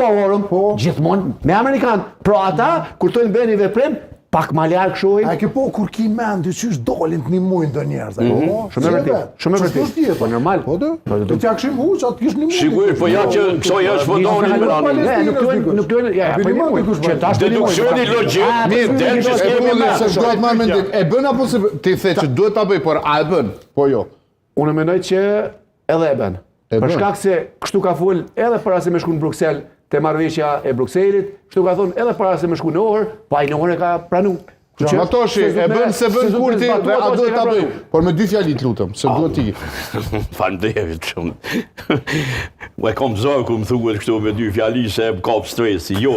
forum, gjithmonë me Amerikan. Pra ata, kur të në bëni veprim, pak ma larkë shojnë. A ke po kur ki mendi që është dolin të një mujnë dë njerëz. Shumë e vërtet. Shumë e vërtet. Po normal. Të t'ja këshim huq, atë kish një mujnë. Sigurisht, po ja që këso jashtë fëndoni me rani. Nuk duhen, ja, po një mujnë. Deduksioni logjik, Mirë, del që s'kemi me. se shkojt ma mendim. E bën apo se ti the që duhet ta bëj, por a e bën? Po jo. Unë mendoj që edhe e bën. Për shkak se kështu ka fol edhe para se me shku në Bruksel, te marrëveshja e Brukselit, kështu ka thonë edhe para se me shku në orë, pa i në orë e ka pranu. Gjamatoshi, e bën se bën kurti dhe a duhet ta bëj. Por me dy fjalit lutem, se duhet ti. Faleminderit shumë. U e kom zorë ku më thuhet kështu me dy fjali se më kap stresi. Jo,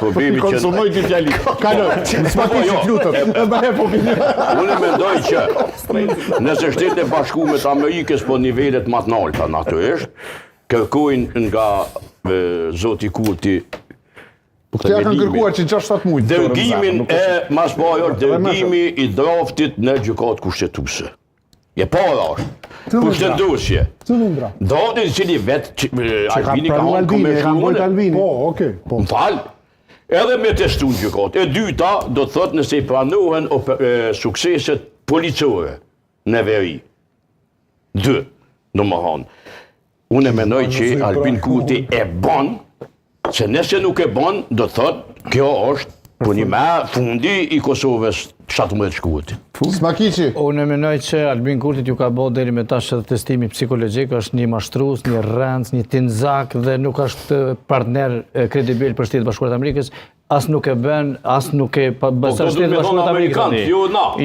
problemi që... Konsumoj dy fjalit. Kaloj, s'ma kishit lutem. Unë mendoj që nëse Shtetet e Bashkuara të Amerikës po nivelet më të larta natyrisht, kërkojnë nga zoti Kurti Po këta kanë kërkuar që 6-7 muaj. dërgimin e masbajor, dërgimi i draftit në gjykatë kushtetuese. E para është kushtetuesje. Drafti i cili vetë Albini ka hënë komisione. Po, okej. Më fal. Edhe me testu në gjykatë. E dyta do të thotë nëse i pranohen sukseset policore në veri. 2. Domethënë, unë mendoj që Albin Kurti e bën. Se nëse nuk e bën, do të thotë, kjo është punime fundi i Kosovës 17 shkuetit. Smakiqi. Unë mendoj që Albin Kurti ju ka bërë deri me tash edhe testimi psikologjik, është një mashtrues, një rrenc, një tinzak dhe nuk është partner kredibil për Shtetet Bashkuara të Amerikës. As nuk e bën, as nuk e beson Shtetet Bashkuara të Amerikës.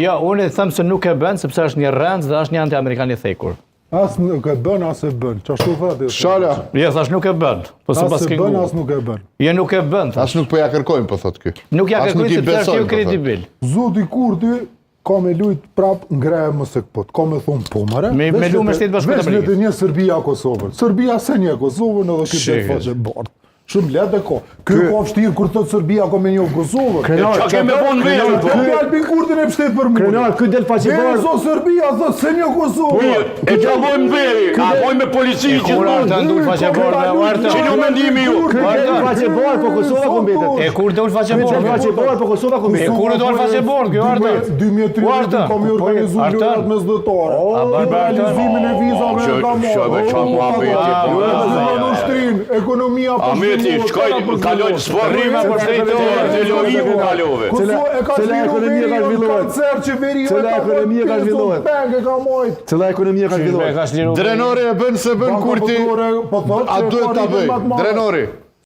Jo, unë them se nuk e bën sepse është një rrenc dhe është një anti-amerikan i thekur. As nuk e bën, as e bën. Çashtu thotë. Shala. Jo, thash nuk e bën. Po sipas As e bën, as nuk e bën. Jo, nuk e bën. As nuk po ja kërkojmë, po thot ky. Nuk ja kërkojnë sepse është jo kredibil. Zoti Kurti ka me lujt prap ngreje më se këpot. Ka me thonë po mëre. Me lu me Shtetet Bashkuara të Amerikës. Veç një Serbia Kosovën. Serbia se një Kosovën edhe këtë dhe faqe bardë. Shumë letë e ko. Kjo ka vështirë kur të Serbia ka me një Kosovën. Qa keme bon veri, po? Kjo Albin Kurtin e pështet për mu. Krenar, këtë del faqe bardë. Vezo Serbia, thot se një Kosovën. E qa bojmë veri, a bojmë me polici që Kur ardha ndul faqe bardë, që një mendimi ju. Këtë del faqe bardë, po Kosova ku mbetet. E kur dol faqe Këtë bardë? faqe bardë, po Kosova ku mbetet. E kur dol faqe bardë, kjo ardha? 2013 kam i organizu lojrat me zdëtare. Liberalizimin e vizave e damorë. Ekonomia për kalojnë sporrime për shtetë të lojivu kalove. E ka zhvillu kancer qeverive. Cila ekonomia ka zhvillohet? Cila ekonomia ka zhvillohet? Drenori e bën se bën Kurti, a duhet ta bëj. Drenori.